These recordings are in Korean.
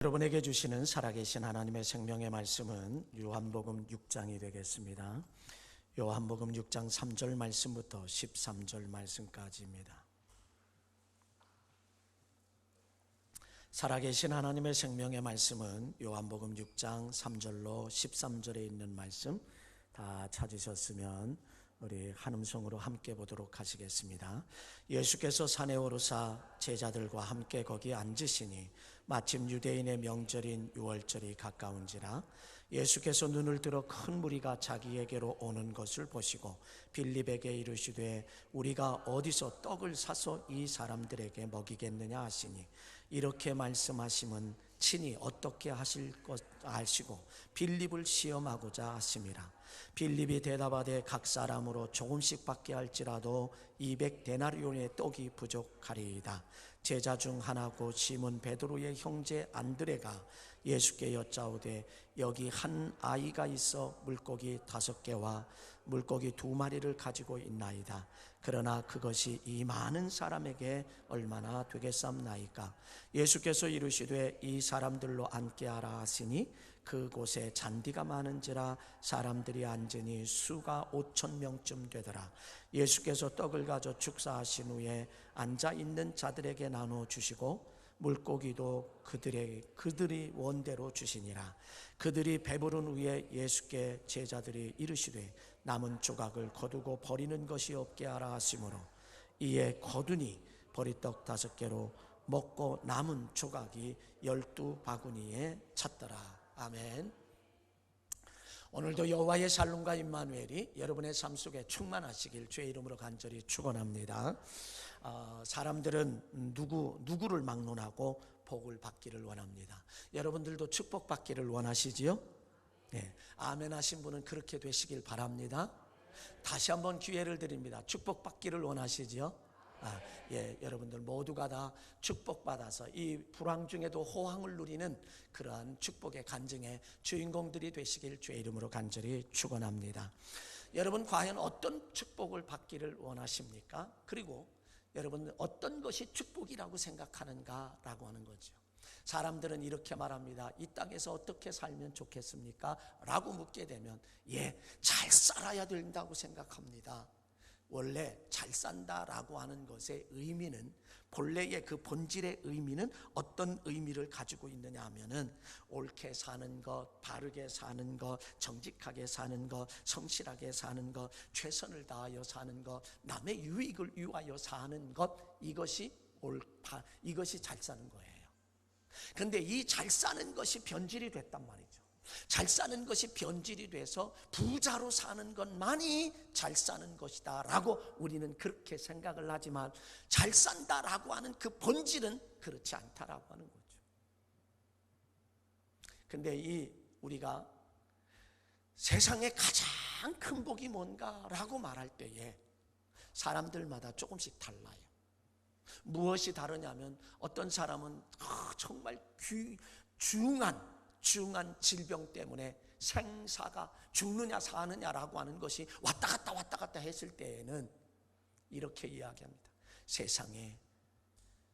여러분에게 주시는 살아계신 하나님의 생명의 말씀은 요한복음 6장이 되겠습니다. 요한복음 6장 3절 말씀부터 13절 말씀까지입니다. 살아계신 하나님의 생명의 말씀은 요한복음 6장 3절로 13절에 있는 말씀 다 찾으셨으면 우리 한음성으로 함께 보도록 하시겠습니다. 예수께서 산에 오르사 제자들과 함께 거기 앉으시니 마침 유대인의 명절인 유월절이 가까운지라 예수께서 눈을 들어 큰 무리가 자기에게로 오는 것을 보시고 빌립에게 이르시되 우리가 어디서 떡을 사서 이 사람들에게 먹이겠느냐 하시니 이렇게 말씀하심은 친히 어떻게 하실 것 아시고 빌립을 시험하고자 하심이라. 빌립이 대답하되 각 사람으로 조금씩 받게 할지라도 200데나리온의 떡이 부족하리이다. 제자 중 하나고 시몬 베드로의 형제 안드레가 예수께 여짜오되 여기 한 아이가 있어 물고기 5개와 물고기 2마리를 가지고 있나이다. 그러나 그것이 이 많은 사람에게 얼마나 되겠삼나이까. 예수께서 이르시되 이 사람들로 앉게 하라 하시니 그곳에 잔디가 많은지라 사람들이 앉으니 수가 5,000명쯤 되더라. 예수께서 떡을 가져 축사하신 후에 앉아있는 자들에게 나눠 주시고 물고기도 그들이 원대로 주시니라. 그들이 배부른 후에 예수께 제자들이 이르시되 남은 조각을 거두고 버리는 것이 없게 하라 하시므로 이에 거두니 보리떡 5개로 먹고 남은 조각이 12바구니에 찼더라. 아멘. 오늘도 여호와의 샬롬과 임마누엘이 여러분의 삶 속에 충만하시길 주의 이름으로 간절히 축원합니다. 사람들은 누구를 막론하고 복을 받기를 원합니다. 여러분들도 축복받기를 원하시지요? 네. 아멘 하신 분은 그렇게 되시길 바랍니다. 다시 한번 기회를 드립니다. 축복받기를 원하시지요? 여러분들 모두가 다 축복받아서 이 불황 중에도 호황을 누리는 그러한 축복의 간증의 주인공들이 되시길 주의 이름으로 간절히 축원합니다. 여러분 과연 어떤 축복을 받기를 원하십니까? 그리고 여러분 어떤 것이 축복이라고 생각하는가라고 하는 거죠. 사람들은 이렇게 말합니다. 이 땅에서 어떻게 살면 좋겠습니까? 라고 묻게 되면 잘 살아야 된다고 생각합니다. 원래 잘 산다라고 하는 것의 의미는 본래의 그 본질의 의미는 어떤 의미를 가지고 있느냐 하면은 옳게 사는 것, 바르게 사는 것, 정직하게 사는 것, 성실하게 사는 것, 최선을 다하여 사는 것, 남의 유익을 위하여 사는 것, 이것이 잘 사는 거예요. 그런데 이 잘 사는 것이 변질이 됐단 말이죠. 잘 사는 것이 변질이 돼서 부자로 사는 것만이 잘 사는 것이다 라고 우리는 그렇게 생각을 하지만 잘 산다라고 하는 그 본질은 그렇지 않다라고 하는 거죠. 근데 우리가 세상에 가장 큰 복이 뭔가라고 말할 때에 사람들마다 조금씩 달라요. 무엇이 다르냐면 어떤 사람은 정말 중한 질병 때문에 생사가 죽느냐 사느냐라고 하는 것이 왔다 갔다 했을 때에는 이렇게 이야기합니다. 세상에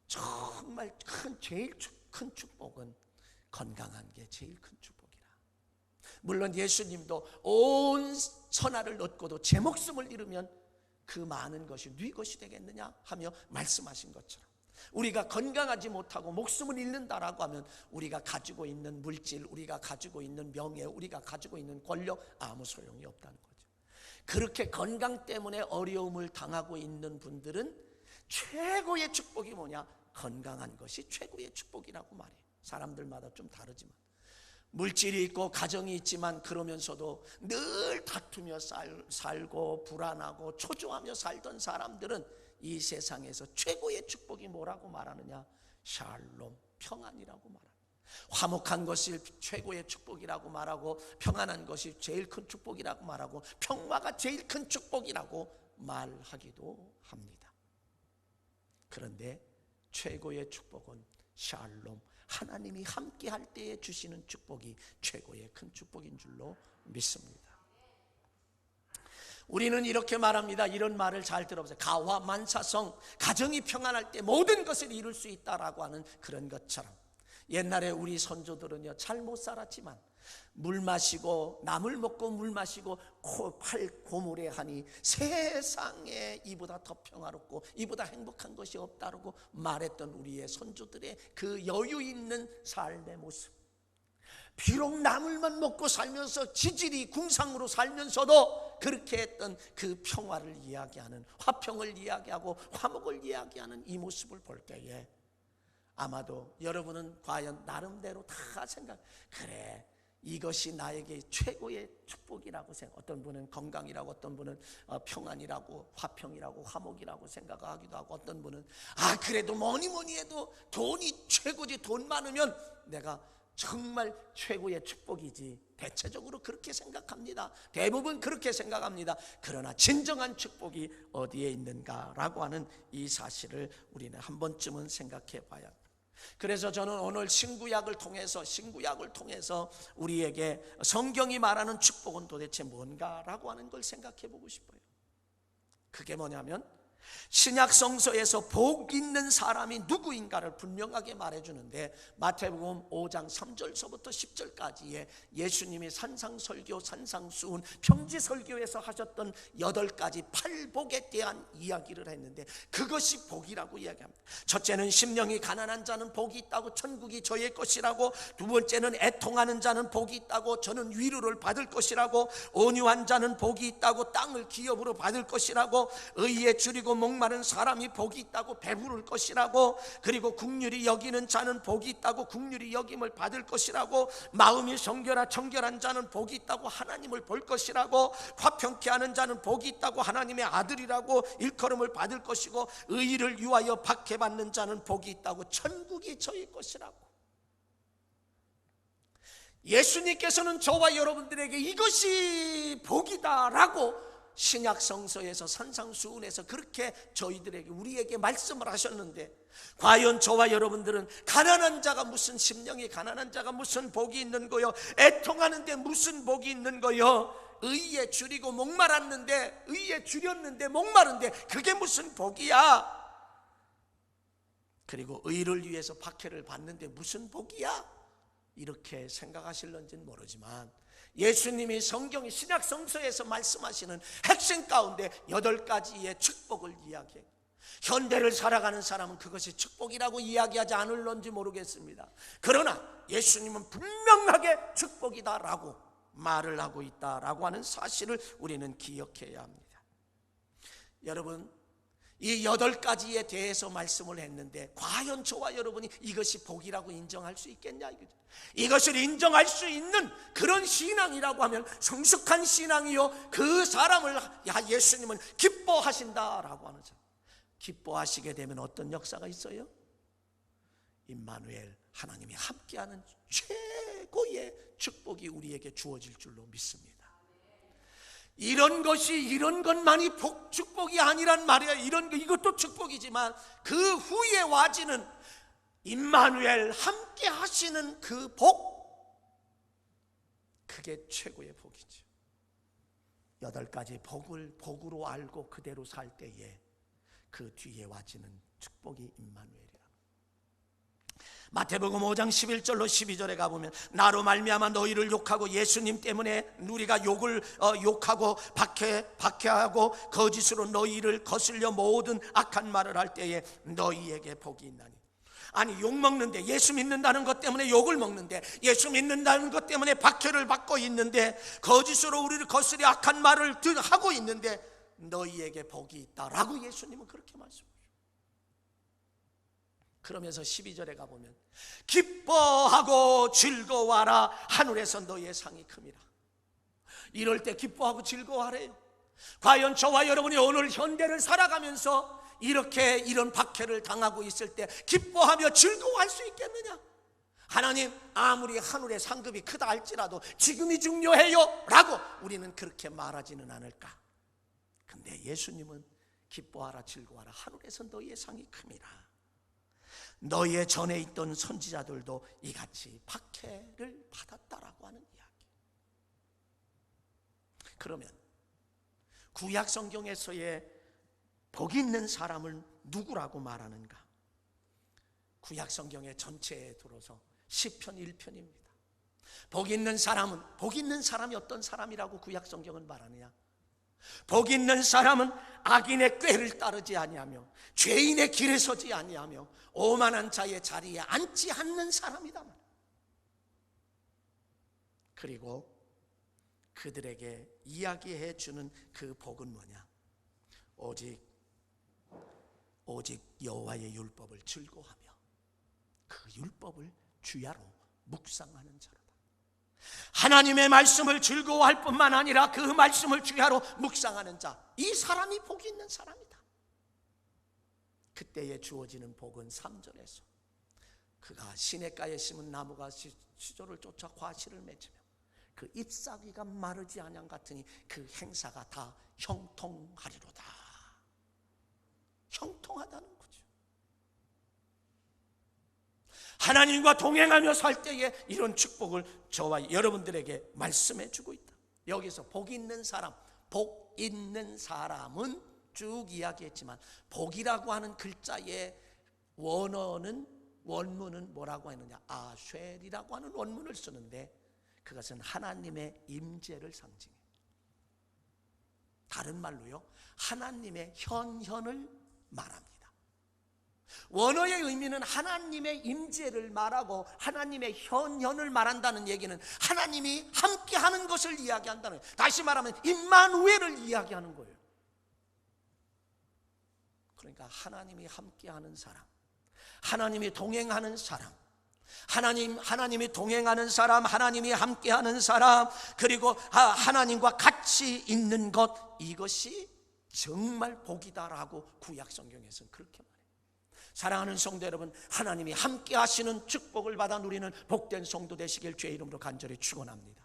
정말 제일 큰 축복은 건강한 게 제일 큰 축복이라. 물론 예수님도 온 천하를 얻고도 제 목숨을 잃으면 그 많은 것이 네 것이 되겠느냐 하며 말씀하신 것처럼 우리가 건강하지 못하고 목숨을 잃는다라고 하면 우리가 가지고 있는 물질, 우리가 가지고 있는 명예, 우리가 가지고 있는 권력 아무 소용이 없다는 거죠. 그렇게 건강 때문에 어려움을 당하고 있는 분들은 최고의 축복이 뭐냐? 건강한 것이 최고의 축복이라고 말해요. 사람들마다 좀 다르지만 물질이 있고 가정이 있지만 그러면서도 늘 다투며 살고 불안하고 초조하며 살던 사람들은 이 세상에서 최고의 축복이 뭐라고 말하느냐? 샬롬, 평안이라고 말합니다. 화목한 것이 최고의 축복이라고 말하고 평안한 것이 제일 큰 축복이라고 말하고 평화가 제일 큰 축복이라고 말하기도 합니다. 그런데 최고의 축복은 샬롬, 하나님이 함께 할 때에 주시는 축복이 최고의 큰 축복인 줄로 믿습니다. 우리는 이렇게 말합니다. 이런 말을 잘 들어보세요. 가와 만사성, 가정이 평안할 때 모든 것을 이룰 수 있다라고 하는 그런 것처럼 옛날에 우리 선조들은요, 잘 못 살았지만 물 마시고 나물 먹고 물 마시고 팔 고물에 하니 세상에 이보다 더 평화롭고 이보다 행복한 것이 없다고 말했던 우리의 선조들의 그 여유 있는 삶의 모습, 비록 나물만 먹고 살면서 지질이 궁상으로 살면서도 그렇게 했던 그 평화를 이야기하는, 화평을 이야기하고 화목을 이야기하는 이 모습을 볼 때에 아마도 여러분은 과연 나름대로 다 생각, 그래 이것이 나에게 최고의 축복이라고 생각, 어떤 분은 건강이라고, 어떤 분은 평안이라고, 화평이라고, 화목이라고 생각하기도 하고, 어떤 분은 그래도 뭐니 해도 돈이 최고지, 돈 많으면 내가 정말 최고의 축복이지, 대체적으로 그렇게 생각합니다. 대부분 그렇게 생각합니다. 그러나 진정한 축복이 어디에 있는가라고 하는 이 사실을 우리는 한 번쯤은 생각해 봐야 합니다. 그래서 저는 오늘 신구약을 통해서 우리에게 성경이 말하는 축복은 도대체 뭔가라고 하는 걸 생각해 보고 싶어요. 그게 뭐냐면 신약 성서에서 복 있는 사람이 누구인가를 분명하게 말해주는데, 마태복음 5장 3절서부터 10절까지의 예수님이 산상설교, 산상수훈, 평지설교에서 하셨던 8가지 팔복에 대한 이야기를 했는데, 그것이 복이라고 이야기합니다. 첫째는 심령이 가난한 자는 복이 있다고, 천국이 저의 것이라고. 두 번째는 애통하는 자는 복이 있다고, 저는 위로를 받을 것이라고. 온유한 자는 복이 있다고, 땅을 기업으로 받을 것이라고. 의에 줄이고 목마른 사람이 복이 있다고, 배부를 것이라고. 그리고 긍휼히 여기는 자는 복이 있다고, 긍휼히 여김을 받을 것이라고. 마음이 정결한 자는 복이 있다고, 하나님을 볼 것이라고. 화평케 하는 자는 복이 있다고, 하나님의 아들이라고 일컬음을 받을 것이고. 의를 위하여 박해받는 자는 복이 있다고, 천국이 저의 것이라고. 예수님께서는 저와 여러분들에게 이것이 복이다라고 신약 성서에서 산상수훈에서 그렇게 저희들에게, 우리에게 말씀을 하셨는데, 과연 저와 여러분들은 가난한 자가 무슨, 심령이 가난한 자가 무슨 복이 있는 거요? 애통하는데 무슨 복이 있는 거요? 의에 줄이고 목말았는데, 의에 줄였는데 목마른데 그게 무슨 복이야? 그리고 의를 위해서 박해를 받는데 무슨 복이야? 이렇게 생각하실런지는 모르지만, 예수님이 성경이 신약 성서에서 말씀하시는 핵심 가운데 8가지의 축복을 이야기해요. 현대를 살아가는 사람은 그것이 축복이라고 이야기하지 않을런지 모르겠습니다. 그러나 예수님은 분명하게 축복이다라고 말을 하고 있다라고 하는 사실을 우리는 기억해야 합니다. 여러분, 이 8가지에 대해서 말씀을 했는데, 과연 저와 여러분이 이것이 복이라고 인정할 수 있겠냐 이거죠. 이것을 인정할 수 있는 그런 신앙이라고 하면 성숙한 신앙이요, 그 사람을 예수님은 기뻐하신다라고 하는 사람. 기뻐하시게 되면 어떤 역사가 있어요? 임마누엘, 하나님이 함께하는 최고의 축복이 우리에게 주어질 줄로 믿습니다. 이런 것만이 축복이 아니란 말이야. 이것도 축복이지만 그 후에 와지는 임마누엘, 함께 하시는 그 복, 그게 최고의 복이죠. 8가지 복을 복으로 알고 그대로 살 때에 그 뒤에 와지는 축복이 임마누엘이라. 마태복음 5장 11절로 12절에 가보면, 나로 말미암아 너희를 욕하고, 예수님 때문에 우리가 욕하고 박해하고 거짓으로 너희를 거슬려 모든 악한 말을 할 때에 너희에게 복이 있나니. 아니, 욕 먹는데, 예수 믿는다는 것 때문에 욕을 먹는데, 예수 믿는다는 것 때문에 박해를 받고 있는데, 거짓으로 우리를 거스려 악한 말을 하고 있는데 너희에게 복이 있다라고 예수님은 그렇게 말씀하세요. 그러면서 12절에 가보면, 기뻐하고 즐거워하라, 하늘에서 너희의 상이 큼이라. 이럴 때 기뻐하고 즐거워하래요. 과연 저와 여러분이 오늘 현대를 살아가면서 이런 박해를 당하고 있을 때 기뻐하며 즐거워할 수 있겠느냐? 하나님, 아무리 하늘의 상급이 크다 할지라도 지금이 중요해요 라고 우리는 그렇게 말하지는 않을까? 근데 예수님은 기뻐하라, 즐거워하라, 하늘에서 너희의 상이 큼이라. 너희의 전에 있던 선지자들도 이같이 박해를 받았다라고 하는 이야기. 그러면 구약 성경에서의 복 있는 사람을 누구라고 말하는가? 구약 성경의 전체에 들어서 시편 1편입니다. 복 있는 사람은, 복 있는 사람이 어떤 사람이라고 구약 성경은 말하느냐? 복 있는 사람은 악인의 꾀를 따르지 아니하며 죄인의 길에 서지 아니하며 오만한 자의 자리에 앉지 않는 사람이다. 그리고 그들에게 이야기해 주는 그 복은 뭐냐? 오직 여호와의 율법을 즐거워하며 그 율법을 주야로 묵상하는 자로다. 하나님의 말씀을 즐거워할 뿐만 아니라 그 말씀을 주야로 묵상하는 자, 이 사람이 복이 있는 사람이다. 그때에 주어지는 복은 3절에서 그가 시냇가에 심은 나무가 시조를 쫓아 과실을 맺으며 그 잎사귀가 마르지 아니함 같으니 그 행사가 다 형통하리로다. 형통하다는 거죠. 하나님과 동행하며 살 때에 이런 축복을 저와 여러분들에게 말씀해 주고 있다. 여기서 복 있는 사람, 복 있는 사람은 쭉 이야기했지만 복이라고 하는 글자의 원문은 뭐라고 했느냐? 아쉘이라고 하는 원문을 쓰는데 그것은 하나님의 임재를 상징해요. 다른 말로요, 하나님의 현현을 말합니다. 원어의 의미는 하나님의 임재를 말하고 하나님의 현현을 말한다는 얘기는 하나님이 함께하는 것을 이야기한다는 거예요. 다시 말하면 임마누엘을 이야기하는 거예요. 그러니까 하나님이 함께하는 사람, 하나님이 동행하는 사람, 하나님이 동행하는 사람, 하나님이 함께하는 사람, 그리고 하나님과 같이 있는 것, 이것이 정말 복이다라고 구약 성경에서는 그렇게 말해요. 사랑하는 성도 여러분, 하나님이 함께 하시는 축복을 받아 누리는 복된 성도 되시길 주의 이름으로 간절히 축원합니다.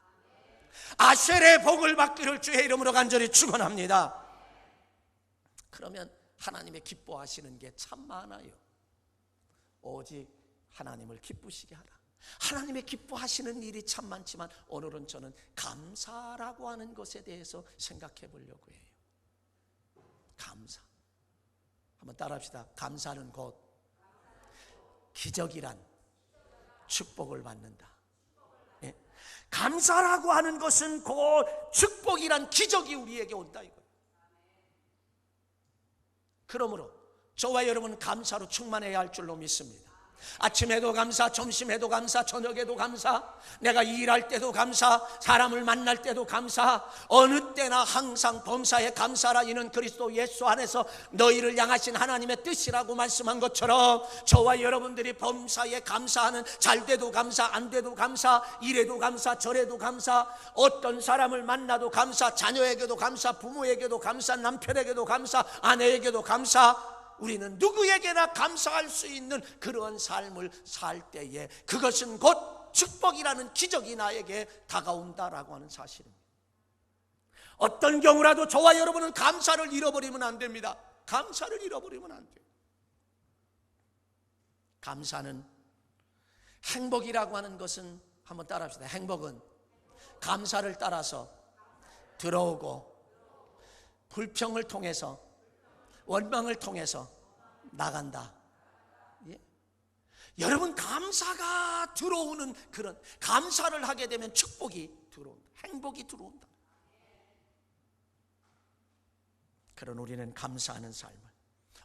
아셀의 복을 받기를 주의 이름으로 간절히 축원합니다. 그러면 하나님의 기뻐하시는 게 참 많아요. 오직 하나님을 기쁘시게 하라. 하나님의 기뻐하시는 일이 참 많지만 오늘은 저는 감사라고 하는 것에 대해서 생각해 보려고 해요. 감사. 한번 따라합시다. 감사는 곧 기적이란 축복을 받는다. 예. 감사라고 하는 것은 곧 축복이란 기적이 우리에게 온다 이거예요. 그러므로 저와 여러분은 감사로 충만해야 할 줄로 믿습니다. 아침에도 감사, 점심에도 감사, 저녁에도 감사, 내가 일할 때도 감사, 사람을 만날 때도 감사, 어느 때나 항상 범사에 감사라. 이는 그리스도 예수 안에서 너희를 향하신 하나님의 뜻이라고 말씀한 것처럼 저와 여러분들이 범사에 감사하는, 잘 돼도 감사, 안 돼도 감사, 이래도 감사, 저래도 감사, 어떤 사람을 만나도 감사, 자녀에게도 감사, 부모에게도 감사, 남편에게도 감사, 아내에게도 감사. 우리는 누구에게나 감사할 수 있는 그런 삶을 살 때에 그것은 곧 축복이라는 기적이 나에게 다가온다라고 하는 사실입니다. 어떤 경우라도 저와 여러분은 감사를 잃어버리면 안 됩니다. 감사를 잃어버리면 안 돼요. 감사는, 행복이라고 하는 것은, 한번 따라합시다. 행복은 감사를 따라서 들어오고 불평을 통해서, 원망을 통해서 나간다. 예? 여러분, 감사가 들어오는, 그런 감사를 하게 되면 축복이 들어온다. 행복이 들어온다. 그런 우리는 감사하는 삶을,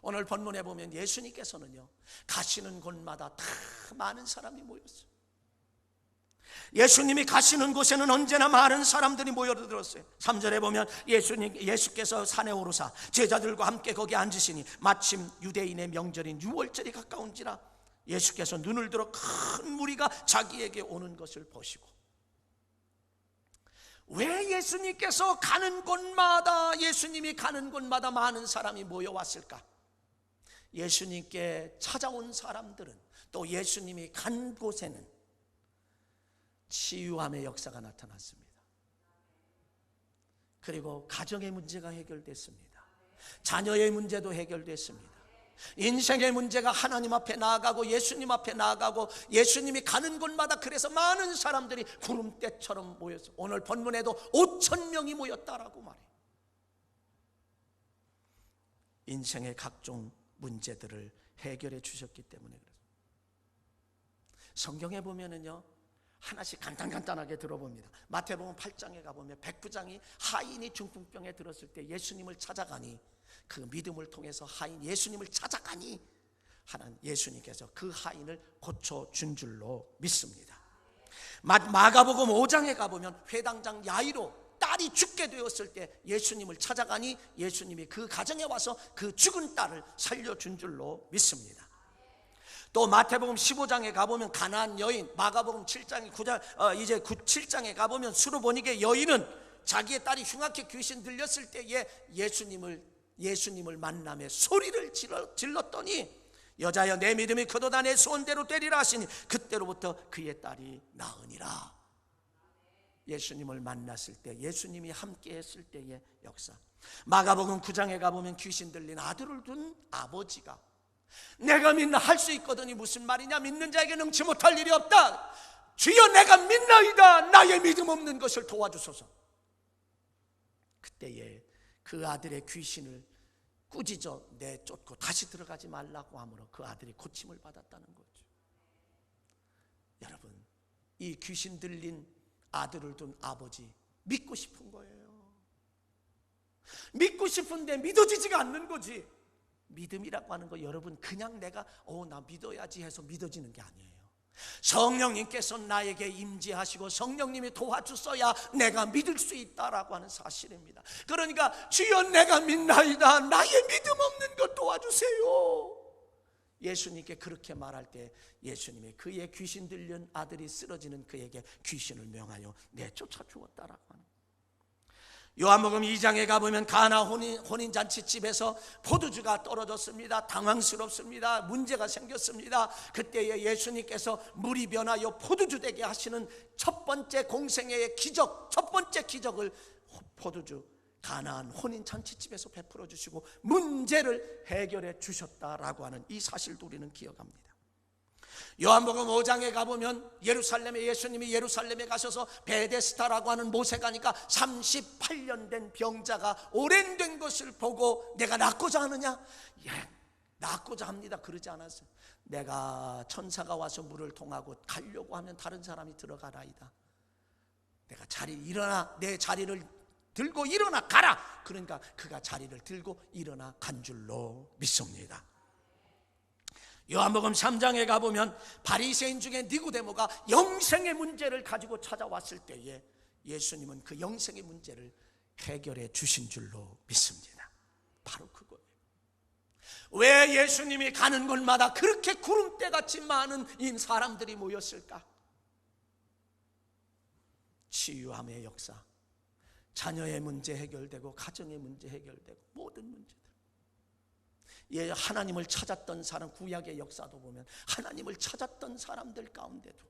오늘 본문에 보면 예수님께서는요, 가시는 곳마다 다 많은 사람이 모였어요. 예수님이 가시는 곳에는 언제나 많은 사람들이 모여들었어요. 3절에 보면 예수께서 산에 오르사 제자들과 함께 거기 앉으시니 마침 유대인의 명절인 유월절이 가까운지라 예수께서 눈을 들어 큰 무리가 자기에게 오는 것을 보시고. 왜 예수님께서 가는 곳마다, 예수님이 가는 곳마다 많은 사람이 모여왔을까? 예수님께 찾아온 사람들은, 또 예수님이 간 곳에는 치유함의 역사가 나타났습니다. 그리고 가정의 문제가 해결됐습니다. 자녀의 문제도 해결됐습니다. 인생의 문제가 하나님 앞에 나아가고 예수님 앞에 나아가고, 예수님이 가는 곳마다 그래서 많은 사람들이 구름대처럼 모여서 오늘 본문에도 5,000명이 모였다라고 말해요. 인생의 각종 문제들을 해결해 주셨기 때문에 그래요. 성경에 보면은요, 하나씩 간단하게 들어봅니다. 마태복음 8장에 가보면 백부장이 하인이 중풍병에 들었을 때 예수님을 찾아가니, 그 믿음을 통해서 하인 예수님을 찾아가니 하는 예수님께서 그 하인을 고쳐준 줄로 믿습니다. 마가복음 5장에 가보면 회당장 야이로 딸이 죽게 되었을 때 예수님을 찾아가니 예수님이 그 가정에 와서 그 죽은 딸을 살려준 줄로 믿습니다. 또 마태복음 15장에 가보면 가나안 여인, 마가복음 7장에 7장에 가보면 수르보니게 여인은 자기의 딸이 흉악해 귀신 들렸을 때에 예수님을 만남에 소리를 질렀더니 여자여 내 믿음이 크도다 내 소원대로 되리라 하시니 그때로부터 그의 딸이 나으니라. 예수님을 만났을 때, 예수님이 함께 했을 때의 역사. 마가복음 9장에 가보면 귀신 들린 아들을 둔 아버지가 내가 믿나 할 수 있거든이 무슨 말이냐, 믿는 자에게 능치 못할 일이 없다. 주여 내가 믿나이다. 나의 믿음 없는 것을 도와주소서. 그때에 그 아들의 귀신을 꾸짖어 내쫓고 다시 들어가지 말라고 하므로 그 아들이 고침을 받았다는 거죠. 여러분, 이 귀신 들린 아들을 둔 아버지 믿고 싶은 거예요. 믿고 싶은데 믿어지지가 않는 거지. 믿음이라고 하는 거 여러분 그냥 내가 나 믿어야지 해서 믿어지는 게 아니에요. 성령님께서 나에게 임재하시고 성령님이 도와주셔야 내가 믿을 수 있다라고 하는 사실입니다. 그러니까 주여 내가 믿나이다. 나의 믿음 없는 것 도와주세요. 예수님께 그렇게 말할 때 예수님이 그의 귀신 들린 아들이 쓰러지는 그에게 귀신을 명하여 내쫓아 주었다라고 하는 거예요. 요한복음 2장에 가보면 가나 혼인잔치집에서 포도주가 떨어졌습니다. 당황스럽습니다. 문제가 생겼습니다. 그때에 예수님께서 물이 변하여 포도주 되게 하시는 첫 번째 공생애의 기적, 첫 번째 기적을 포도주 가나안 혼인잔치집에서 베풀어 주시고 문제를 해결해 주셨다라고 하는 이 사실도 우리는 기억합니다. 요한복음 5장에 가보면 예수님이 예루살렘에 가셔서 베데스다라고 하는 못에 가니까 38년 된 병자가 오랜된 것을 보고 내가 낫고자 하느냐? 예, 낫고자 합니다. 그러지 않았어요. 내가 천사가 와서 물을 통하고 가려고 하면 다른 사람이 들어가라이다. 내가 일어나 내 자리를 들고 일어나 가라. 그러니까 그가 자리를 들고 일어나 간 줄로 믿습니다. 요한복음 3장에 가보면 바리새인 중에 니고데모가 영생의 문제를 가지고 찾아왔을 때에 예수님은 그 영생의 문제를 해결해 주신 줄로 믿습니다. 바로 그거예요. 왜 예수님이 가는 곳마다 그렇게 구름대같이 많은 이 사람들이 모였을까? 치유함의 역사, 자녀의 문제 해결되고 가정의 문제 해결되고 모든 문제들. 하나님을 찾았던 사람, 구약의 역사도 보면 하나님을 찾았던 사람들 가운데도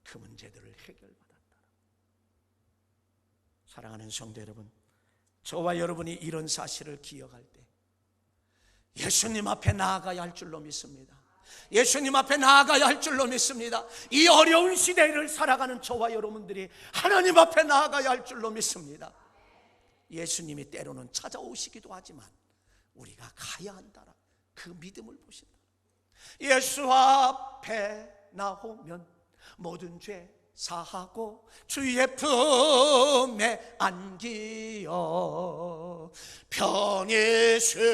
그 문제들을 해결받았다. 사랑하는 성도 여러분, 저와 여러분이 이런 사실을 기억할 때 예수님 앞에 나아가야 할 줄로 믿습니다. 예수님 앞에 나아가야 할 줄로 믿습니다. 이 어려운 시대를 살아가는 저와 여러분들이 하나님 앞에 나아가야 할 줄로 믿습니다. 예수님이 때로는 찾아오시기도 하지만 우리가 가야 한다라 그 믿음을 보신다. 예수 앞에 나오면 모든 죄 사하고 주의 품에 안기어 편히 쉬리라.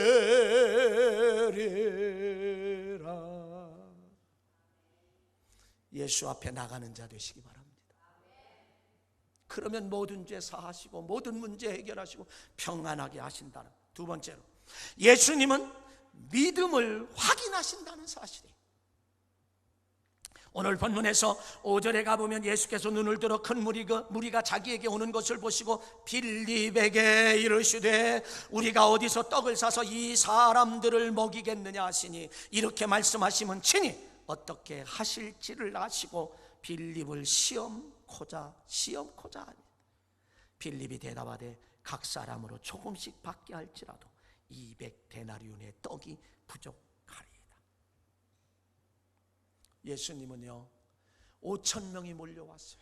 예수 앞에 나가는 자 되시기 바랍니다. 그러면 모든 죄 사하시고 모든 문제 해결하시고 평안하게 하신다는. 두 번째로 예수님은 믿음을 확인하신다는 사실이에요. 오늘 본문에서 5절에 가보면 예수께서 눈을 들어 큰 무리가 자기에게 오는 것을 보시고 빌립에게 이르시되 우리가 어디서 떡을 사서 이 사람들을 먹이겠느냐 하시니 이렇게 말씀하시면 친히 어떻게 하실지를 아시고 빌립을 시험코자 하니 빌립이 대답하되 각 사람으로 조금씩 받게 할지라도 200데나리온의 떡이 부족하리이다. 예수님은요 5,000명이 몰려왔어요.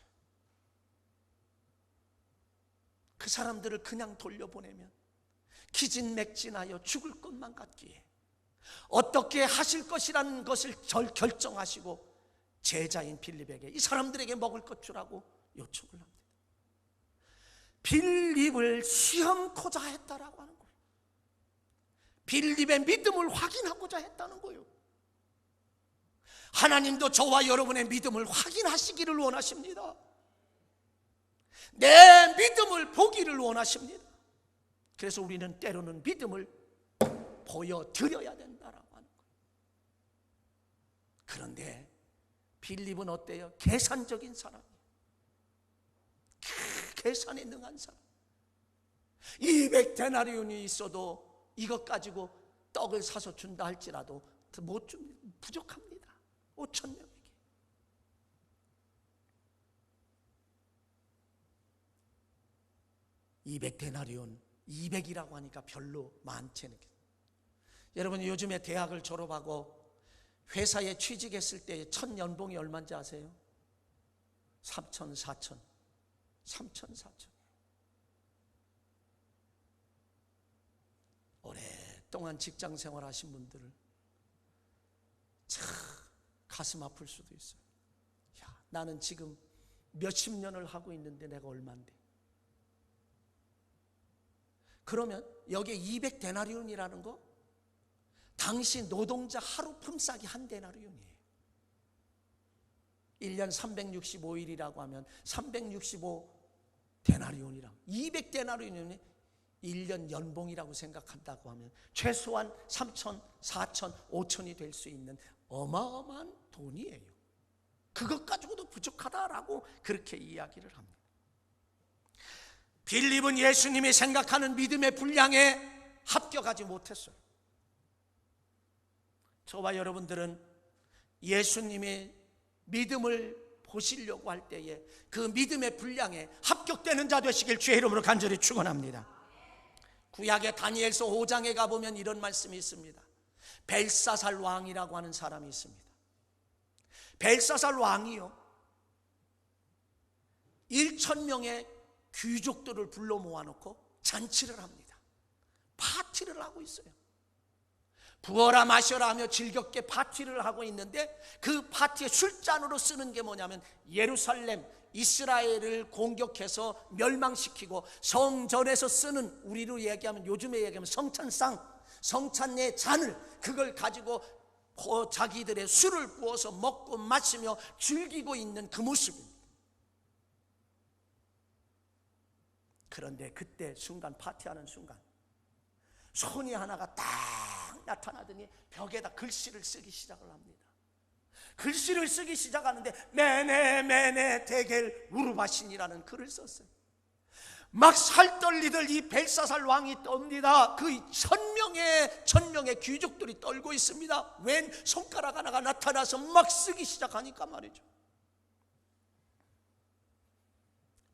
그 사람들을 그냥 돌려보내면 기진맥진하여 죽을 것만 같기에 어떻게 하실 것이라는 것을 결정하시고 제자인 빌립에게 이 사람들에게 먹을 것 주라고 요청을 합니다. 빌립을 시험코자 했다라고 하는 거예요. 빌립의 믿음을 확인하고자 했다는 거예요. 하나님도 저와 여러분의 믿음을 확인하시기를 원하십니다. 내 믿음을 보기를 원하십니다. 그래서 우리는 때로는 믿음을 보여드려야 된다라고 하는 거예요. 그런데 빌립은 어때요? 계산적인 사람이에요. 계산에 능한 사람. 200데나리온이 있어도 이것 가지고 떡을 사서 준다 할지라도 못 줍니다. 부족합니다. 5,000명에게. (200데나리온) 200이라고 하니까 별로 많지 않게. 여러분 요즘에 대학을 졸업하고 회사에 취직했을 때 첫 연봉이 얼마인지 아세요? 3,000, 4,000. 3,000, 4,000. 오랫동안 직장 생활하신 분들은 참 가슴 아플 수도 있어요. 야, 나는 지금 몇십 년을 하고 있는데 내가 얼만데. 그러면 여기에 200데나리온이라는 거 당시 노동자 하루 품삯이 한 데나리온이에요. 1년 365일이라고 하면 365데나리온이라고 200데나리온이 1년 연봉이라고 생각한다고 하면 최소한 3,000, 4,000, 5,000이 될 수 있는 어마어마한 돈이에요. 그것 가지고도 부족하다라고 그렇게 이야기를 합니다. 빌립은 예수님이 생각하는 믿음의 분량에 합격하지 못했어요. 저와 여러분들은 예수님의 믿음을 보시려고 할 때에 그 믿음의 분량에 합격되는 자 되시길 주의 이름으로 간절히 축원합니다. 구약의 다니엘서 5장에 가보면 이런 말씀이 있습니다. 벨사살 왕이라고 하는 사람이 있습니다. 벨사살 왕이요 1,000명의 귀족들을 불러 모아놓고 잔치를 합니다. 파티를 하고 있어요. 부어라 마셔라 하며 즐겁게 파티를 하고 있는데 그 파티의 술잔으로 쓰는 게 뭐냐면 예루살렘 이스라엘을 공격해서 멸망시키고 성전에서 쓰는 우리로 얘기하면 요즘에 얘기하면 성찬상 성찬의 잔을 그걸 가지고 자기들의 술을 부어서 먹고 마시며 즐기고 있는 그 모습입니다. 그런데 그때 순간 파티하는 순간 손이 하나가 딱 나타나더니 벽에다 글씨를 쓰기 시작을 합니다. 글씨를 쓰기 시작하는데 메네 메네 데겔 우르바신이라는 글을 썼어요. 막 살떨리들 이 벨사살 왕이 떱니다. 그 1,000명의 귀족들이 떨고 있습니다. 웬 손가락 하나가 나타나서 막 쓰기 시작하니까 말이죠.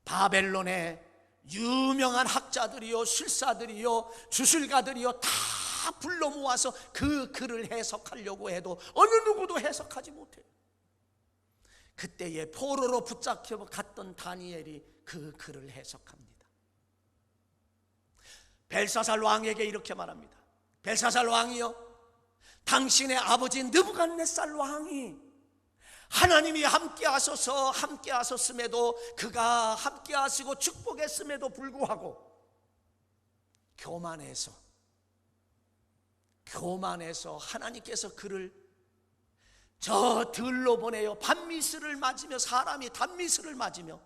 바벨론의 유명한 학자들이요 술사들이요 주술가들이요 다 불러 모아서 그 글을 해석하려고 해도 어느 누구도 해석하지 못해요. 그때에 포로로 붙잡혀 갔던 다니엘이 그 글을 해석합니다. 벨사살 왕에게 이렇게 말합니다. 벨사살 왕이요 당신의 아버지 느부갓네살 왕이 하나님이 함께 하셨음에도 그가 함께 하시고 축복했음에도 불구하고 교만해서 하나님께서 그를 저 들로 보내요 밤미스를 맞으며 사람이 단미스를 맞으며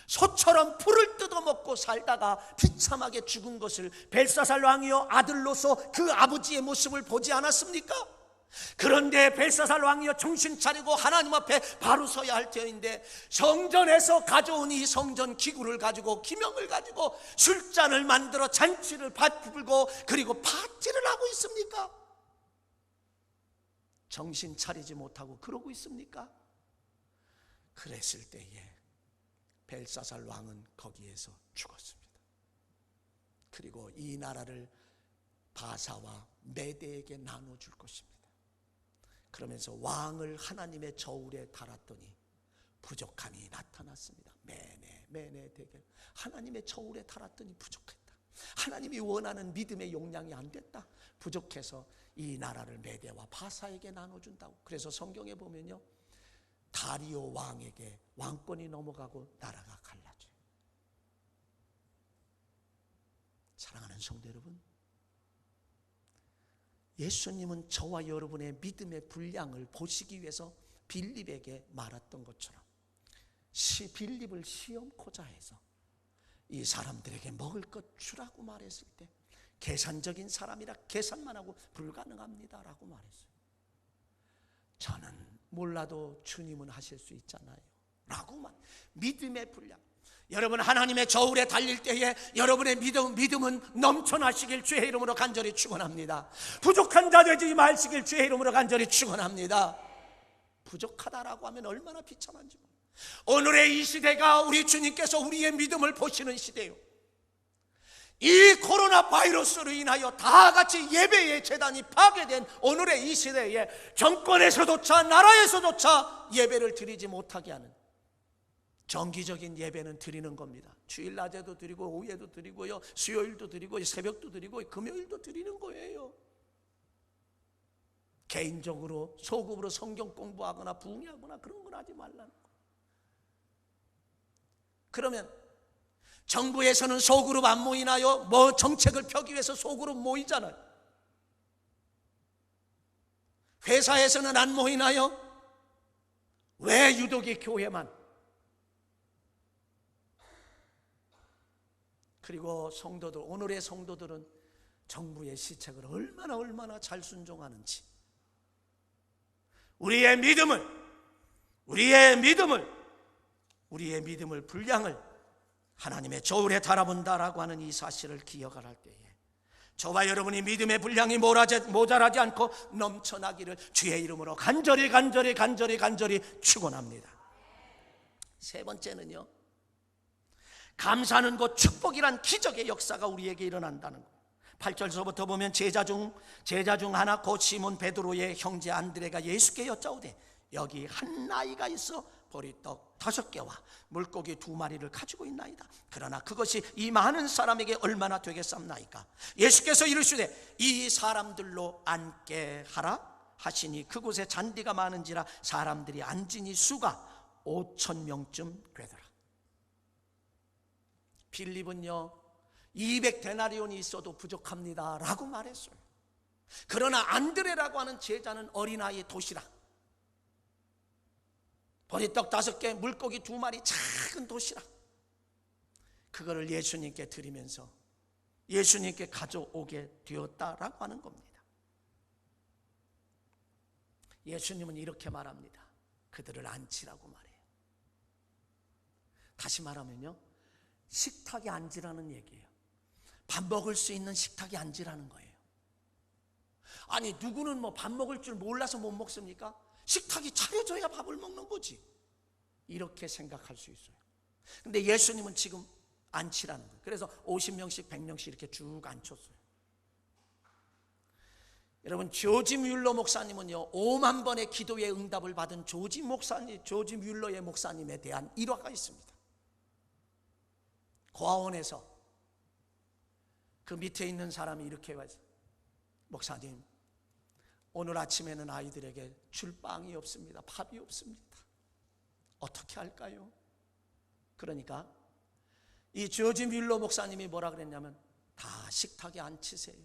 소처럼 풀을 뜯어먹고 살다가 비참하게 죽은 것을 벨사살 왕이요 아들로서 그 아버지의 모습을 보지 않았습니까? 그런데 벨사살 왕이요 정신 차리고 하나님 앞에 바로 서야 할 때인데 성전에서 가져온 이 성전 기구를 가지고 기명을 가지고 술잔을 만들어 잔치를 베풀고 그리고 파티를 하고 있습니까? 정신 차리지 못하고 그러고 있습니까? 그랬을 때에 벨사살 왕은 거기에서 죽었습니다. 그리고 이 나라를 바사와 메대에게 나눠줄 것입니다. 그러면서 왕을 하나님의 저울에 달았더니 부족함이 나타났습니다. 매네 되게 하나님의 저울에 달았더니 부족했다. 하나님이 원하는 믿음의 용량이 안 됐다. 부족해서 이 나라를 메대와 바사에게 나눠준다고. 그래서 성경에 보면요 다리오 왕에게 왕권이 넘어가고 나라가 갈라져요. 사랑하는 성도 여러분, 예수님은 저와 여러분의 믿음의 분량을 보시기 위해서 빌립에게 말했던 것처럼 빌립을 시험코자 해서 이 사람들에게 먹을 것 주라고 말했을 때 계산적인 사람이라 계산만 하고 불가능합니다 라고 말했어요. 저는 몰라도 주님은 하실 수 있잖아요 라고만. 믿음의 분량. 여러분, 하나님의 저울에 달릴 때에 여러분의 믿음은 넘쳐나시길 주의 이름으로 간절히 축원합니다. 부족한 자 되지 마시길 주의 이름으로 간절히 축원합니다. 부족하다라고 하면 얼마나 비참한지. 오늘의 이 시대가 우리 주님께서 우리의 믿음을 보시는 시대요. 이 코로나 바이러스로 인하여 다 같이 예배의 재단이 파괴된 오늘의 이 시대에 정권에서조차 나라에서조차 예배를 드리지 못하게 하는, 정기적인 예배는 드리는 겁니다. 주일 낮에도 드리고 오후에도 드리고요, 수요일도 드리고 새벽도 드리고 금요일도 드리는 거예요. 개인적으로 소급으로 성경 공부하거나 부흥하거나 그런 건 하지 말라는 거. 그러면 정부에서는 소그룹 안 모이나요? 뭐 정책을 펴기 위해서 소그룹 모이잖아요. 회사에서는 안 모이나요? 왜 유독 이 교회만? 그리고 성도들, 오늘의 성도들은 정부의 시책을 얼마나 잘 순종하는지. 우리의 믿음을 분량을 하나님의 저울에 달아본다라고 하는 이 사실을 기억을 할 때에 저와 여러분이 믿음의 분량이 모자라지 않고 넘쳐나기를 주의 이름으로 간절히 축원합니다. 세 번째는요, 감사하는 것, 축복이란 기적의 역사가 우리에게 일어난다는 것. 8절서부터 보면 제자 중 하나 곧 시몬 베드로의 형제 안드레가 예수께 여짜오되 여기 한 나이가 있어 보리떡 5개와 물고기 2마리를 가지고 있나이다. 그러나 그것이 이 많은 사람에게 얼마나 되겠사옵나이까. 예수께서 이르시되 이 사람들로 앉게 하라 하시니 그곳에 잔디가 많은지라 사람들이 앉으니 수가 5,000명쯤 되더라. 빌립은요 200데나리온이 있어도 부족합니다 라고 말했어요. 그러나 안드레라고 하는 제자는 어린아이의 도시락, 보리떡 5개, 물고기 2마리, 작은 도시락, 그거를 예수님께 드리면서 예수님께 가져오게 되었다라고 하는 겁니다. 예수님은 이렇게 말합니다. 그들을 앉히라고 말해요. 다시 말하면요, 식탁에 앉으라는 얘기예요. 밥 먹을 수 있는 식탁에 앉으라는 거예요. 아니, 누구는 뭐 밥 먹을 줄 몰라서 못 먹습니까? 식탁이 차려져야 밥을 먹는 거지, 이렇게 생각할 수 있어요. 근데 예수님은 지금 앉히라는 거예요. 그래서 50명씩 100명씩 이렇게 쭉 앉혔어요. 여러분, 조지 뮬러 목사님은요 5만 번의 기도의 응답을 받은 조지 뮬러의 목사님에 대한 일화가 있습니다. 고아원에서 그 밑에 있는 사람이 이렇게 와서, 목사님, 오늘 아침에는 아이들에게 줄 빵이 없습니다. 밥이 없습니다. 어떻게 할까요? 그러니까 이 조지 뮬러 목사님이 뭐라 그랬냐면, 다 식탁에 앉히세요.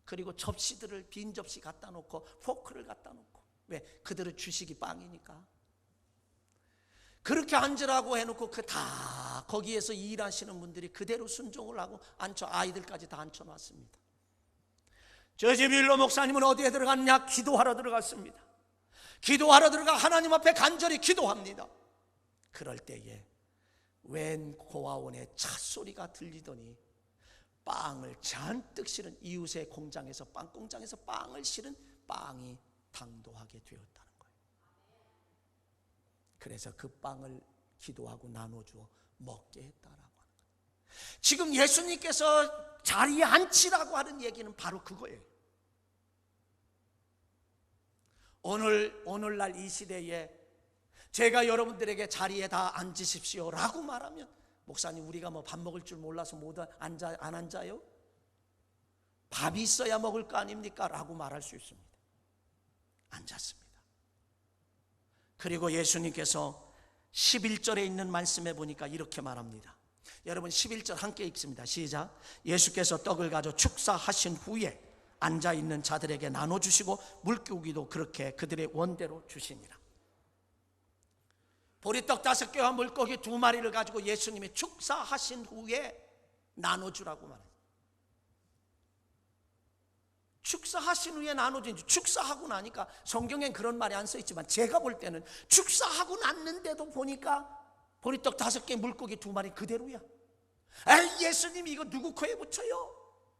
그리고 접시들을, 빈 접시 갖다 놓고 포크를 갖다 놓고, 왜? 그들은 주식이 빵이니까. 그렇게 앉으라고 해놓고 다 거기에서 일하시는 분들이 그대로 순종을 하고 아이들까지 다 앉혀놨습니다. 조지 뮬러 목사님은 어디에 들어갔냐? 기도하러 들어갔습니다. 기도하러 들어가 하나님 앞에 간절히 기도합니다. 그럴 때에 웬 고아원의 찻소리가 들리더니 빵을 잔뜩 실은, 이웃의 공장에서, 빵 공장에서 빵을 실은 빵이 당도하게 되었다는 거예요. 그래서 그 빵을 기도하고 나눠주어 먹게 했다라고 하는 거예요. 지금 예수님께서 자리에 앉히라고 하는 얘기는 바로 그거예요. 오늘날 이 시대에 제가 여러분들에게 자리에 다 앉으십시오 라고 말하면, 목사님, 우리가 뭐 밥 먹을 줄 몰라서 안 앉아요? 밥이 있어야 먹을 거 아닙니까? 라고 말할 수 있습니다. 앉았습니다. 그리고 예수님께서 11절에 있는 말씀에 보니까 이렇게 말합니다. 여러분 11절 함께 읽습니다. 시작. 예수께서 떡을 가져 축사하신 후에 앉아있는 자들에게 나눠주시고 물고기도 그렇게 그들의 원대로 주시니라. 보리떡 5개와 물고기 2마리를 가지고 예수님이 축사하신 후에 나눠주라고 말해요. 축사하신 후에 나눠준, 축사하고 나니까 성경엔 그런 말이 안 써있지만 제가 볼 때는 축사하고 났는데도 보니까 보리떡 5개 물고기 2마리 그대로야. 에이, 예수님이 이거 누구 코에 붙여요?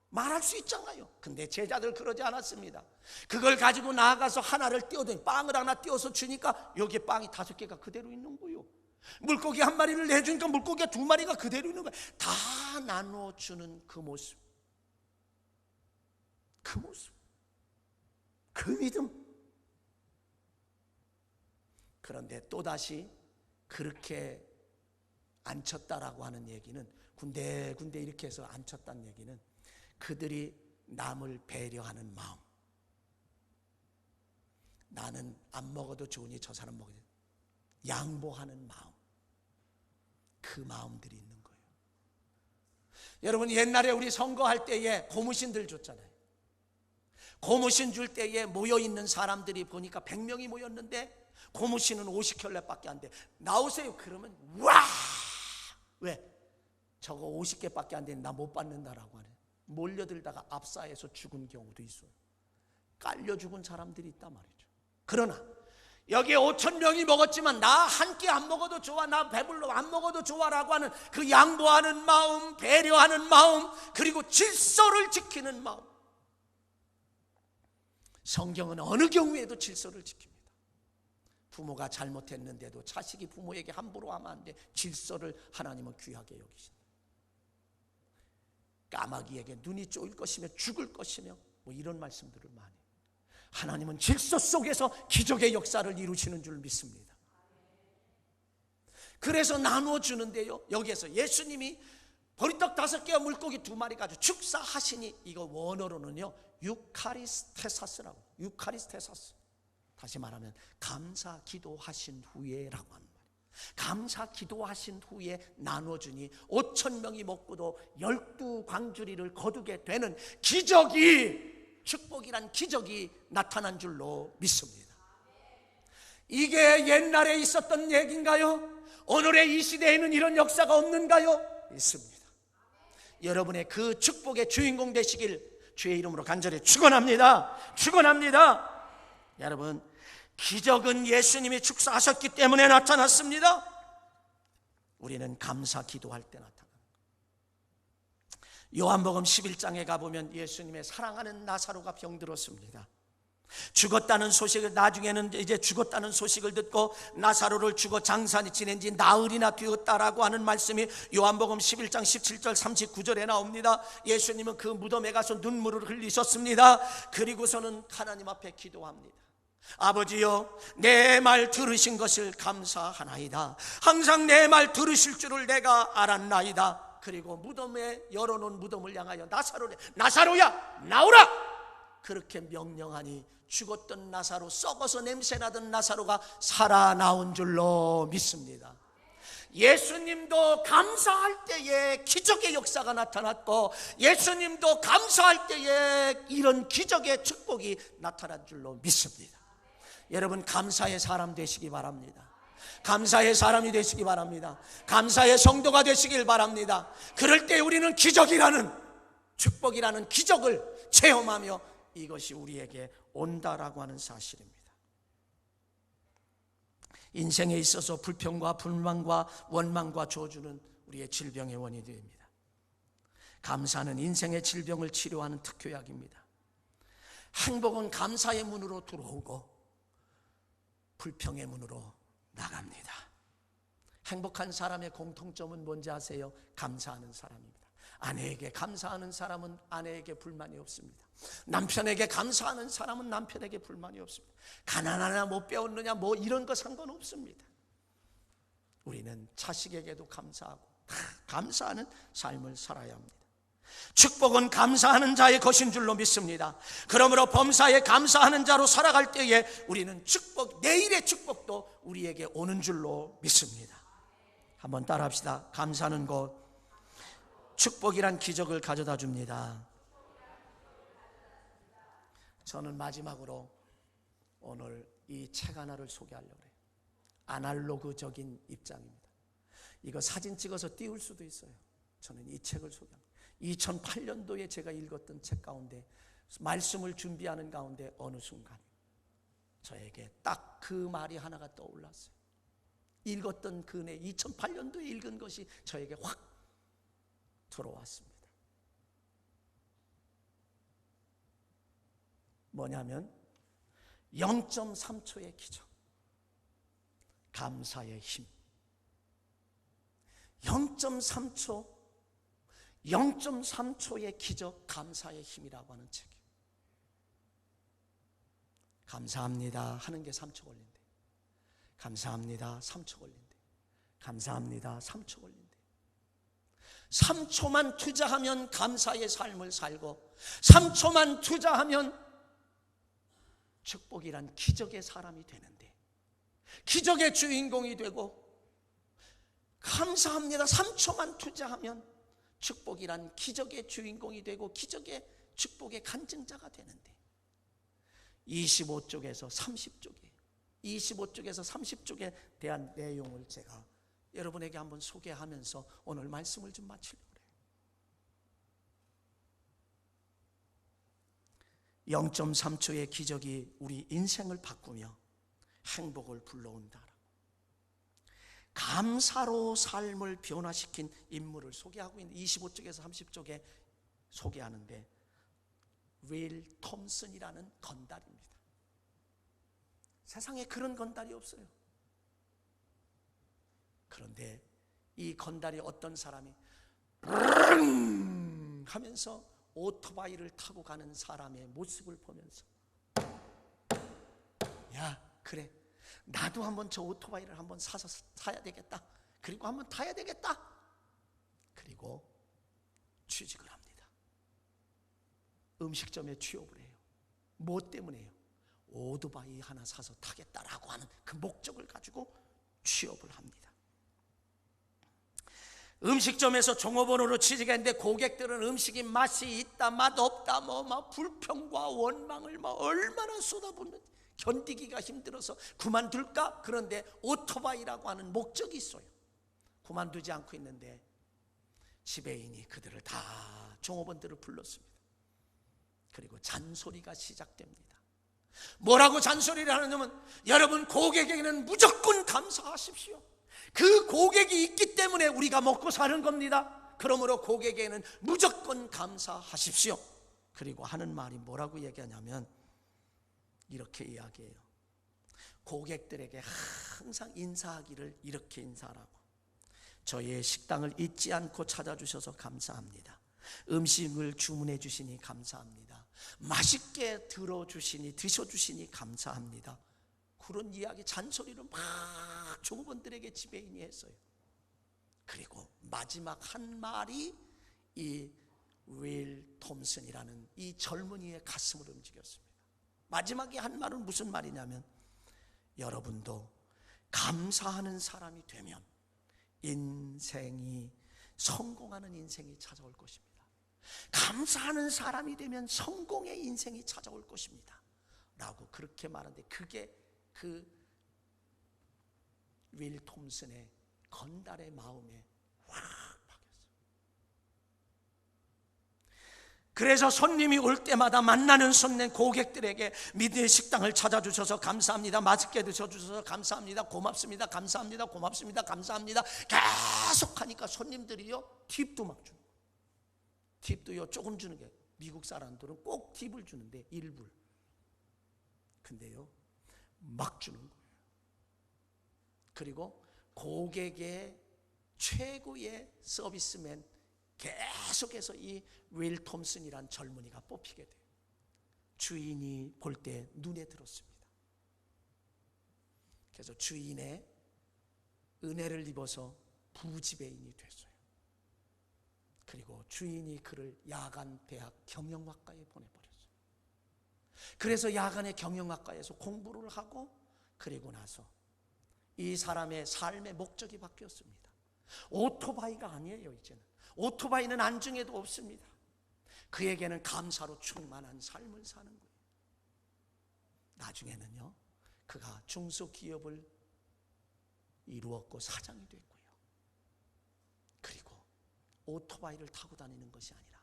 말할 수 있잖아요. 근데 제자들 그러지 않았습니다. 그걸 가지고 나아가서 하나를 띄워더니 빵을 하나 띄워서 주니까 여기에 빵이 5개가 그대로 있는 거예요. 물고기 1마리를 내주니까 물고기 2마리가 그대로 있는 거예요. 다 나눠주는 그 모습, 그 믿음. 그런데 또다시 그렇게 앉혔다라고 하는 얘기는, 군데군데 이렇게 해서 앉혔다는 얘기는 그들이 남을 배려하는 마음, 나는 안 먹어도 좋으니 저 사람 먹어야 돼, 양보하는 마음, 그 마음들이 있는 거예요. 여러분, 옛날에 우리 선거할 때에 고무신들 줬잖아요. 고무신 줄 때에 모여있는 사람들이 보니까 100명이 모였는데 고무신은 50켤레밖에 안 돼. 나오세요 그러면 와! 왜? 저거 50개밖에 안 되니 나 못 받는다라고 하네. 몰려들다가 압사해서 죽은 경우도 있어요. 깔려 죽은 사람들이 있단 말이죠. 그러나 여기에 5,000명이 먹었지만 나 한 끼 안 먹어도 좋아, 나 배불러 안 먹어도 좋아라고 하는 그 양보하는 마음, 배려하는 마음, 그리고 질서를 지키는 마음. 성경은 어느 경우에도 질서를 지킵니다. 부모가 잘못했는데도 자식이 부모에게 함부로 하면 안 돼. 질서를 하나님은 귀하게 여기신다. 까마귀에게 눈이 쪼일 것이며 죽을 것이며 뭐 이런 말씀들을 많이 해요. 하나님은 질서 속에서 기적의 역사를 이루시는 줄 믿습니다. 그래서 나누어주는데요, 여기에서 예수님이 보리떡 5개와 물고기 2마리 가지고 축사하시니, 이거 원어로는요 유카리스테사스라고, 유카리스테사스. 다시 말하면 감사 기도하신 후에라고 하는 말이에요. 감사 기도하신 후에 나눠주니 5,000명이 먹고도 12광주리를 거두게 되는 기적이, 축복이란 기적이 나타난 줄로 믿습니다. 이게 옛날에 있었던 얘기인가요? 오늘의 이 시대에는 이런 역사가 없는가요? 있습니다. 여러분의 그 축복의 주인공 되시길 주의 이름으로 간절히 축원합니다. 축원합니다. 여러분, 기적은 예수님이 축사하셨기 때문에 나타났습니다. 우리는 감사 기도할 때 나타납니다. 요한복음 11장에 가보면 예수님의 사랑하는 나사로가 병들었습니다. 죽었다는 소식을, 나중에는 이제 죽었다는 소식을 듣고 나사로를 죽어 장사니 지낸 지 나흘이나 되었다라고 하는 말씀이 요한복음 11장 17절 39절에 나옵니다. 예수님은 그 무덤에 가서 눈물을 흘리셨습니다. 그리고서는 하나님 앞에 기도합니다. 아버지여, 내 말 들으신 것을 감사하나이다. 항상 내 말 들으실 줄을 내가 알았나이다. 그리고 무덤에 열어놓은 무덤을 향하여 나사로야 나오라! 그렇게 명령하니 죽었던 나사로, 썩어서 냄새나던 나사로가 살아나온 줄로 믿습니다. 예수님도 감사할 때에 기적의 역사가 나타났고, 예수님도 감사할 때에 이런 기적의 축복이 나타난 줄로 믿습니다. 여러분, 감사의 사람 되시기 바랍니다. 감사의 사람이 되시기 바랍니다. 감사의 성도가 되시길 바랍니다. 그럴 때 우리는 기적이라는, 축복이라는 기적을 체험하며 이것이 우리에게 온다라고 하는 사실입니다. 인생에 있어서 불평과 불만과 원망과 저주는 우리의 질병의 원인이 됩니다. 감사는 인생의 질병을 치료하는 특효약입니다. 행복은 감사의 문으로 들어오고 불평의 문으로 나갑니다. 행복한 사람의 공통점은 뭔지 아세요? 감사하는 사람입니다. 아내에게 감사하는 사람은 아내에게 불만이 없습니다. 남편에게 감사하는 사람은 남편에게 불만이 없습니다. 가난하냐 못 배웠느냐 뭐 이런 거 상관없습니다. 우리는 자식에게도 감사하고 감사하는 삶을 살아야 합니다. 축복은 감사하는 자의 것인 줄로 믿습니다. 그러므로 범사에 감사하는 자로 살아갈 때에 우리는 축복, 내일의 축복도 우리에게 오는 줄로 믿습니다. 한번 따라합시다. 감사는 곧 축복이란 기적을 가져다 줍니다. 저는 마지막으로 오늘 이 책 하나를 소개하려고 해요. 아날로그적인 입장입니다. 이거 사진 찍어서 띄울 수도 있어요. 저는 이 책을 소개합니다. 2008년도에 제가 읽었던 책 가운데 말씀을 준비하는 가운데 어느 순간 저에게 딱 그 말이 하나가 떠올랐어요. 읽었던 그해 2008년도에 읽은 것이 저에게 확 들어왔습니다. 뭐냐면 0.3초의 기적, 감사의 힘. 0.3초의 기적, 감사의 힘이라고 하는 책이에요. 감사합니다 하는 게 3초 걸린대. 감사합니다 3초 걸린대. 감사합니다 3초 걸린대. 3초만 투자하면 감사의 삶을 살고 3초만 투자하면 축복이란 기적의 사람이 되는데, 기적의 주인공이 되고, 감사합니다 3초만 투자하면 축복이란 기적의 주인공이 되고 기적의 축복의 간증자가 되는데, 25쪽에서 30쪽에 25쪽에서 30쪽에 대한 내용을 제가 여러분에게 한번 소개하면서 오늘 말씀을 좀 마치려고 해요. 0.3초의 기적이 우리 인생을 바꾸며 행복을 불러온다. 감사로 삶을 변화시킨 인물을 소개하고 있는 25쪽에서 30쪽에 소개하는데, 윌 톰슨이라는 건달입니다. 세상에 그런 건달이 없어요. 그런데 이 건달이 어떤 사람이 하면서 오토바이를 타고 가는 사람의 모습을 보면서, 야, 그래, 나도 한번 저 오토바이를 한번 사서 타야 되겠다. 그리고 한번 타야 되겠다. 그리고 취직을 합니다. 음식점에 취업을 해요. 뭐 때문에요? 오토바이 하나 사서 타겠다라고 하는 그 목적을 가지고 취업을 합니다. 음식점에서 종업원으로 취직했는데 고객들은 음식이 맛이 있다, 맛 없다, 막 불평과 원망을 얼마나 쏟아붓는지 견디기가 힘들어서 그만둘까? 그런데 오토바이라고 하는 목적이 있어요. 그만두지 않고 있는데 지배인이 그들을 다, 종업원들을 불렀습니다. 그리고 잔소리가 시작됩니다. 뭐라고 잔소리를 하느냐면, 여러분, 고객에게는 무조건 감사하십시오. 그 고객이 있기 때문에 우리가 먹고 사는 겁니다. 그러므로 고객에게는 무조건 감사하십시오. 그리고 하는 말이 뭐라고 얘기하냐면 이렇게 이야기해요. 고객들에게 항상 인사하기를 이렇게 인사하라고. 저희의 식당을 잊지 않고 찾아주셔서 감사합니다. 음식을 주문해 주시니 감사합니다. 맛있게 드셔주시니 감사합니다. 그런 이야기, 잔소리를 막 종업원들에게 지배인이 했어요. 그리고 마지막 한 말이 이 윌 톰슨이라는 이 젊은이의 가슴을 움직였습니다. 마지막에 한 말은 무슨 말이냐면, 여러분도 감사하는 사람이 되면 인생이, 성공하는 인생이 찾아올 것입니다. 감사하는 사람이 되면 성공의 인생이 찾아올 것입니다 라고 그렇게 말하는데, 그게 그 윌 톰슨의 건달의 마음에 확 박혔어요. 그래서 손님이 올 때마다 만나는 손님, 고객들에게 믿음의 식당을 찾아주셔서 감사합니다, 맛있게 드셔주셔서 감사합니다, 고맙습니다, 감사합니다, 고맙습니다, 감사합니다 계속 하니까 손님들이요 팁도 막 주는 거예요. 팁도요 조금 주는 게, 미국 사람들은 꼭 팁을 주는데 1불, 근데요 막 주는 거예요. 그리고 고객의 최고의 서비스맨, 계속해서 이 윌 톰슨이란 젊은이가 뽑히게 돼요. 주인이 볼 때 눈에 들었습니다. 그래서 주인의 은혜를 입어서 부지배인이 됐어요. 그리고 주인이 그를 야간 대학 경영학과에 보내버렸어요. 그래서 야간의 경영학과에서 공부를 하고, 그리고 나서 이 사람의 삶의 목적이 바뀌었습니다. 오토바이가 아니에요. 이제는 오토바이는 안중에도 없습니다. 그에게는 감사로 충만한 삶을 사는 거예요. 나중에는요, 그가 중소기업을 이루었고 사장이 됐고요. 그리고 오토바이를 타고 다니는 것이 아니라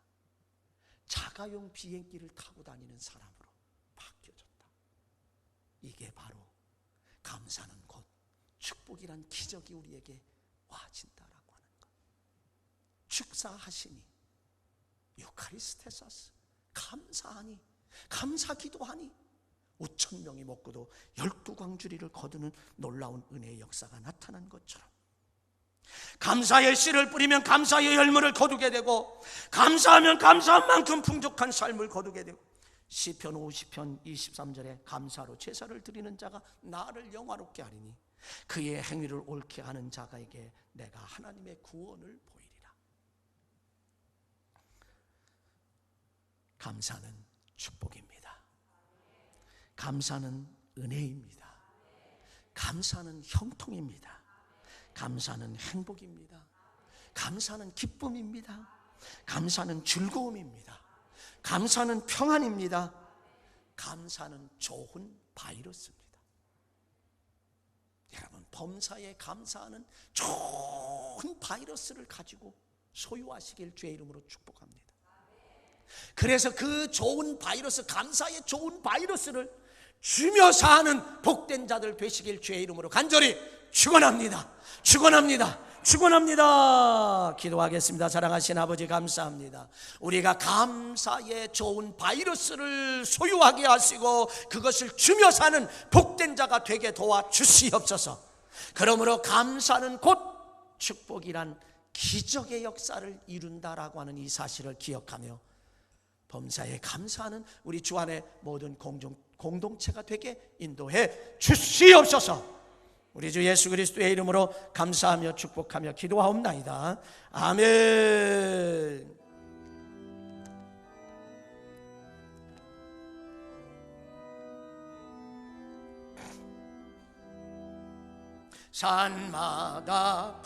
자가용 비행기를 타고 다니는 사람으로 바뀌어졌다. 이게 바로 감사는 곧 축복이란 기적이 우리에게 와진다라고 하는 것. 축사하시니 유카리스테사스, 감사하니, 감사기도하니 5,000명이 먹고도 12광주리를 거두는 놀라운 은혜의 역사가 나타난 것처럼, 감사의 씨를 뿌리면 감사의 열매를 거두게 되고, 감사하면 감사한 만큼 풍족한 삶을 거두게 되고, 시편 50편 23절에 감사로 제사를 드리는 자가 나를 영화롭게 하리니 그의 행위를 옳게 하는 자가에게 내가 하나님의 구원을 보이리라. 감사는 축복입니다. 감사는 은혜입니다. 감사는 형통입니다. 감사는 행복입니다. 감사는 기쁨입니다. 감사는 즐거움입니다. 감사는 평안입니다. 감사는 좋은 바이러스입니다. 여러분, 범사에 감사하는 좋은 바이러스를 가지고 소유하시길 주의 이름으로 축복합니다. 그래서 그 좋은 바이러스, 감사의 좋은 바이러스를 주며 사는 복된 자들 되시길 주의 이름으로 간절히 축원합니다. 축원합니다. 축원합니다. 기도하겠습니다. 사랑하신 아버지, 감사합니다. 우리가 감사의 좋은 바이러스를 소유하게 하시고 그것을 주며 사는 복된 자가 되게 도와주시옵소서. 그러므로 감사는 곧 축복이란 기적의 역사를 이룬다라고 하는 이 사실을 기억하며 범사에 감사하는 우리 주 안의 모든 공동체가 되게 인도해 주시옵소서. 우리 주 예수 그리스도의 이름으로 감사하며 축복하며 기도하옵나이다. 아멘. 산마다